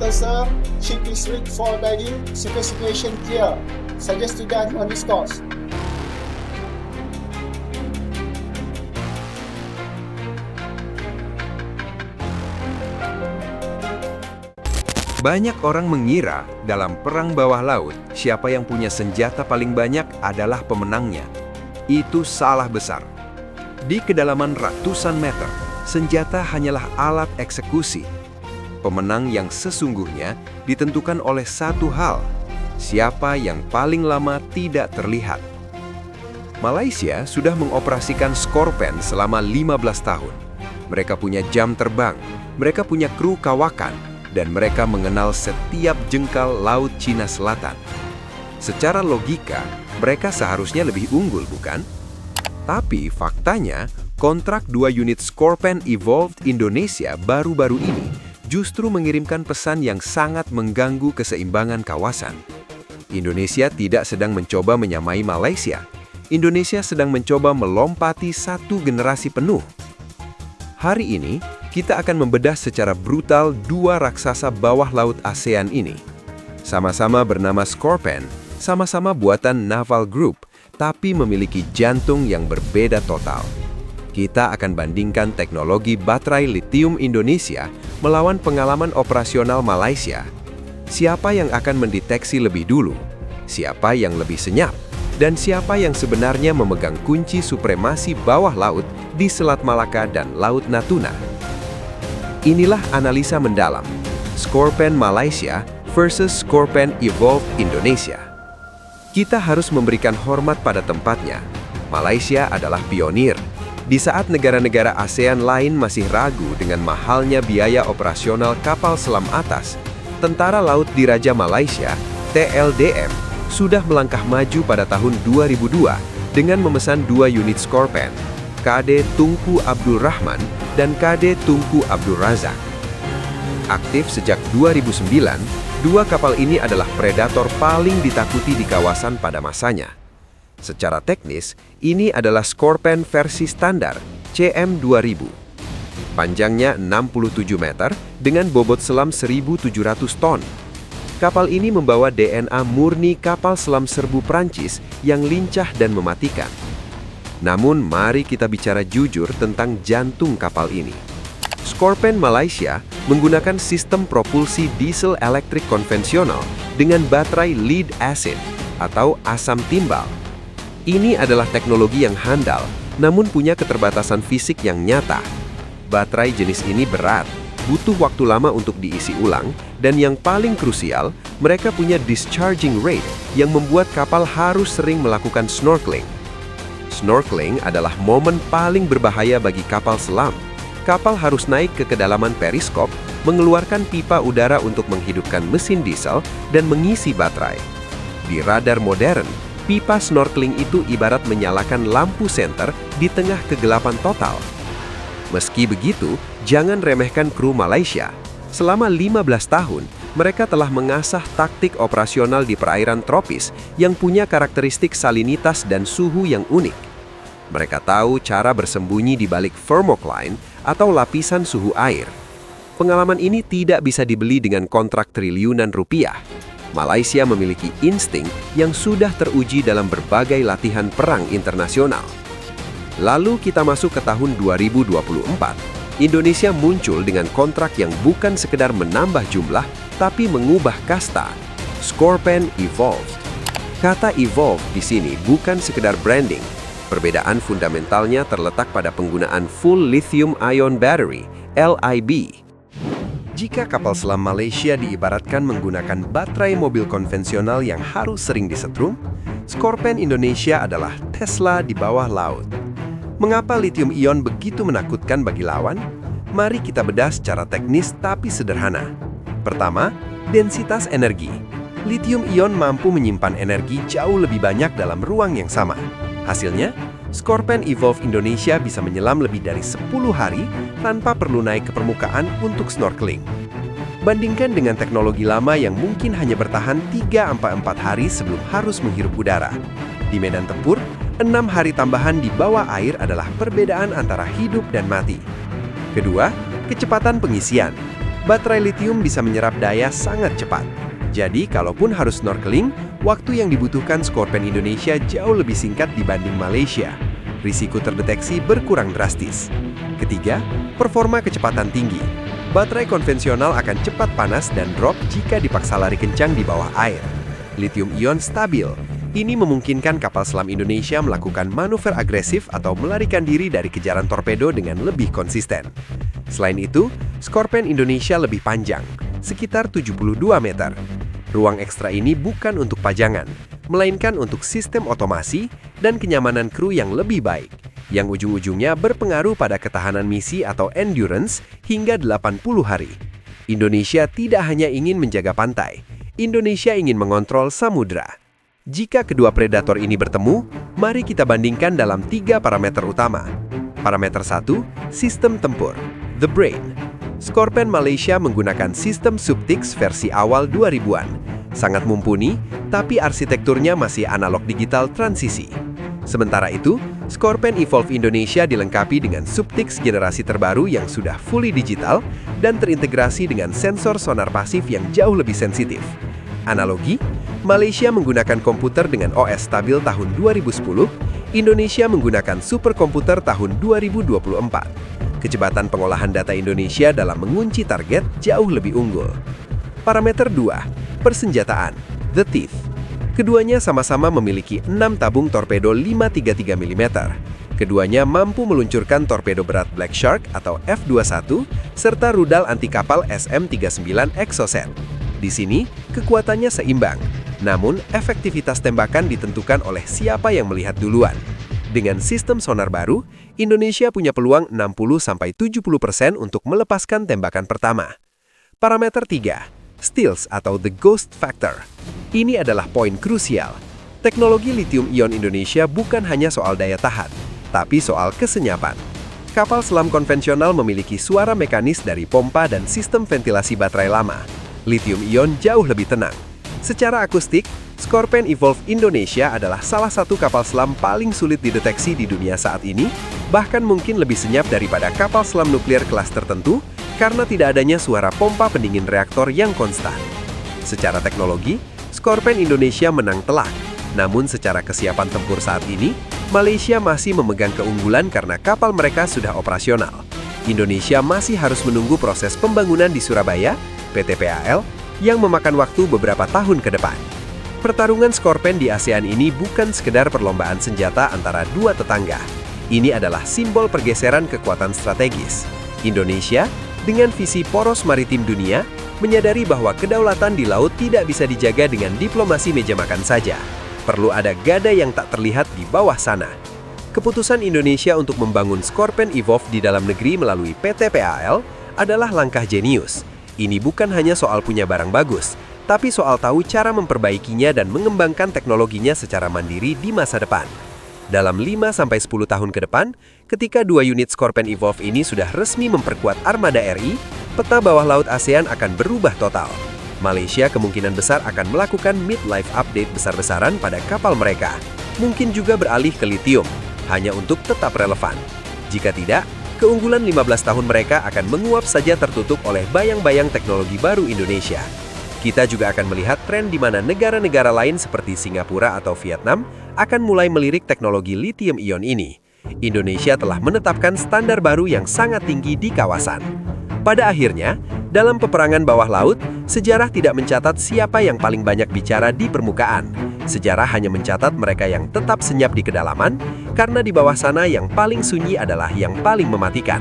water, sir. Ship is rigged for bagging. Situation clear. Suggest to done on this course. Banyak orang mengira dalam perang bawah laut, siapa yang punya senjata paling banyak adalah pemenangnya. Itu salah besar. Di kedalaman ratusan meter, senjata hanyalah alat eksekusi. Pemenang yang sesungguhnya ditentukan oleh satu hal, siapa yang paling lama tidak terlihat. Malaysia sudah mengoperasikan Skorpen selama 15 tahun. Mereka punya jam terbang, mereka punya kru kawakan, dan mereka mengenal setiap jengkal Laut Cina Selatan. Secara logika, mereka seharusnya lebih unggul, bukan? Tapi faktanya, kontrak 2 unit Skorpen Evolved Indonesia baru-baru ini justru mengirimkan pesan yang sangat mengganggu keseimbangan kawasan. Indonesia tidak sedang mencoba menyamai Malaysia. Indonesia sedang mencoba melompati satu generasi penuh. Hari ini, kita akan membedah secara brutal 2 raksasa bawah laut ASEAN ini. Sama-sama bernama Skorpen, sama-sama buatan Naval Group, tapi memiliki jantung yang berbeda total. Kita akan bandingkan teknologi baterai litium Indonesia melawan pengalaman operasional Malaysia. Siapa yang akan mendeteksi lebih dulu? Siapa yang lebih senyap? Dan siapa yang sebenarnya memegang kunci supremasi bawah laut di Selat Malaka dan Laut Natuna? Inilah analisa mendalam, Skorpen Malaysia versus Skorpen Evolved Indonesia. Kita harus memberikan hormat pada tempatnya. Malaysia adalah pionir. Di saat negara-negara ASEAN lain masih ragu dengan mahalnya biaya operasional kapal selam atas, Tentara Laut Diraja Malaysia, TLDM, sudah melangkah maju pada tahun 2002 dengan memesan 2 unit Skorpen, KD Tunku Abdul Rahman dan KD Tunku Abdul Razak. Aktif sejak 2009, 2 kapal ini adalah predator paling ditakuti di kawasan pada masanya. Secara teknis, ini adalah Skorpen versi standar CM2000. Panjangnya 67 meter dengan bobot selam 1.700 ton. Kapal ini membawa DNA murni kapal selam serbu Prancis yang lincah dan mematikan. Namun, mari kita bicara jujur tentang jantung kapal ini. Skorpen Malaysia menggunakan sistem propulsi diesel elektrik konvensional dengan baterai lead acid atau asam timbal. Ini adalah teknologi yang handal, namun punya keterbatasan fisik yang nyata. Baterai jenis ini berat, butuh waktu lama untuk diisi ulang, dan yang paling krusial, mereka punya discharging rate yang membuat kapal harus sering melakukan snorkeling. Snorkeling adalah momen paling berbahaya bagi kapal selam. Kapal harus naik ke kedalaman periskop, mengeluarkan pipa udara untuk menghidupkan mesin diesel, dan mengisi baterai. Di radar modern, pipa snorkeling itu ibarat menyalakan lampu senter di tengah kegelapan total. Meski begitu, jangan remehkan kru Malaysia. Selama 15 tahun, mereka telah mengasah taktik operasional di perairan tropis yang punya karakteristik salinitas dan suhu yang unik. Mereka tahu cara bersembunyi di balik thermocline atau lapisan suhu air. Pengalaman ini tidak bisa dibeli dengan kontrak triliunan rupiah. Malaysia memiliki insting yang sudah teruji dalam berbagai latihan perang internasional. Lalu kita masuk ke tahun 2024. Indonesia muncul dengan kontrak yang bukan sekedar menambah jumlah, tapi mengubah kasta. Skorpen Evolved. Kata Evolved di sini bukan sekedar branding. Perbedaan fundamentalnya terletak pada penggunaan Full Lithium Ion Battery, LIB. Jika kapal selam Malaysia diibaratkan menggunakan baterai mobil konvensional yang harus sering disetrum, Skorpen Indonesia adalah Tesla di bawah laut. Mengapa lithium ion begitu menakutkan bagi lawan? Mari kita bedah secara teknis tapi sederhana. Pertama, densitas energi. Lithium ion mampu menyimpan energi jauh lebih banyak dalam ruang yang sama. Hasilnya, Skorpen Evolved Indonesia bisa menyelam lebih dari 10 hari tanpa perlu naik ke permukaan untuk snorkeling. Bandingkan dengan teknologi lama yang mungkin hanya bertahan 3-4 hari sebelum harus menghirup udara. Di medan tempur, 6 hari tambahan di bawah air adalah perbedaan antara hidup dan mati. Kedua, kecepatan pengisian. Baterai litium bisa menyerap daya sangat cepat. Jadi, kalaupun harus snorkeling, waktu yang dibutuhkan Scorpene Indonesia jauh lebih singkat dibanding Malaysia. Risiko terdeteksi berkurang drastis. Ketiga, performa kecepatan tinggi. Baterai konvensional akan cepat panas dan drop jika dipaksa lari kencang di bawah air. Lithium ion stabil. Ini memungkinkan kapal selam Indonesia melakukan manuver agresif atau melarikan diri dari kejaran torpedo dengan lebih konsisten. Selain itu, Scorpene Indonesia lebih panjang, sekitar 72 meter. Ruang ekstra ini bukan untuk pajangan, melainkan untuk sistem otomasi dan kenyamanan kru yang lebih baik, yang ujung-ujungnya berpengaruh pada ketahanan misi atau endurance hingga 80 hari. Indonesia tidak hanya ingin menjaga pantai, Indonesia ingin mengontrol samudra. Jika kedua predator ini bertemu, mari kita bandingkan dalam 3 parameter utama. Parameter 1, sistem tempur, The Brain. Scorpene Malaysia menggunakan sistem Suptix versi awal 2000-an. Sangat mumpuni, tapi arsitekturnya masih analog digital transisi. Sementara itu, Scorpene Evolve Indonesia dilengkapi dengan Suptix generasi terbaru yang sudah fully digital dan terintegrasi dengan sensor sonar pasif yang jauh lebih sensitif. Analogi, Malaysia menggunakan komputer dengan OS stabil tahun 2010, Indonesia menggunakan superkomputer tahun 2024. Kecepatan pengolahan data Indonesia dalam mengunci target jauh lebih unggul. Parameter 2, persenjataan, The Teeth. Keduanya sama-sama memiliki 6 tabung torpedo 533 mm. Keduanya mampu meluncurkan torpedo berat Black Shark atau F-21 serta rudal anti kapal SM-39 Exocet. Di sini, kekuatannya seimbang, namun efektivitas tembakan ditentukan oleh siapa yang melihat duluan. Dengan sistem sonar baru, Indonesia punya peluang 60-70% untuk melepaskan tembakan pertama. Parameter 3, Stealth atau The Ghost Factor. Ini adalah poin krusial. Teknologi lithium-ion Indonesia bukan hanya soal daya tahan, tapi soal kesenyapan. Kapal selam konvensional memiliki suara mekanis dari pompa dan sistem ventilasi baterai lama. Lithium-ion jauh lebih tenang. Secara akustik, Scorpene Evolve Indonesia adalah salah satu kapal selam paling sulit dideteksi di dunia saat ini, bahkan mungkin lebih senyap daripada kapal selam nuklir kelas tertentu karena tidak adanya suara pompa pendingin reaktor yang konstan. Secara teknologi, Scorpene Indonesia menang telak, namun secara kesiapan tempur saat ini, Malaysia masih memegang keunggulan karena kapal mereka sudah operasional. Indonesia masih harus menunggu proses pembangunan di Surabaya, PT PAL, yang memakan waktu beberapa tahun ke depan. Pertarungan Scorpene di ASEAN ini bukan sekedar perlombaan senjata antara dua tetangga. Ini adalah simbol pergeseran kekuatan strategis. Indonesia, dengan visi poros maritim dunia, menyadari bahwa kedaulatan di laut tidak bisa dijaga dengan diplomasi meja makan saja. Perlu ada gada yang tak terlihat di bawah sana. Keputusan Indonesia untuk membangun Scorpene Evolve di dalam negeri melalui PT PAL adalah langkah jenius. Ini bukan hanya soal punya barang bagus, tapi soal tahu cara memperbaikinya dan mengembangkan teknologinya secara mandiri di masa depan. Dalam 5-10 tahun ke depan, ketika 2 unit Scorpene Evolve ini sudah resmi memperkuat armada RI, peta bawah laut ASEAN akan berubah total. Malaysia kemungkinan besar akan melakukan mid-life update besar-besaran pada kapal mereka. Mungkin juga beralih ke lithium, hanya untuk tetap relevan. Jika tidak, keunggulan 15 tahun mereka akan menguap saja tertutup oleh bayang-bayang teknologi baru Indonesia. Kita juga akan melihat tren di mana negara-negara lain seperti Singapura atau Vietnam akan mulai melirik teknologi lithium-ion ini. Indonesia telah menetapkan standar baru yang sangat tinggi di kawasan. Pada akhirnya, dalam peperangan bawah laut, sejarah tidak mencatat siapa yang paling banyak bicara di permukaan. Sejarah hanya mencatat mereka yang tetap senyap di kedalaman, karena di bawah sana yang paling sunyi adalah yang paling mematikan.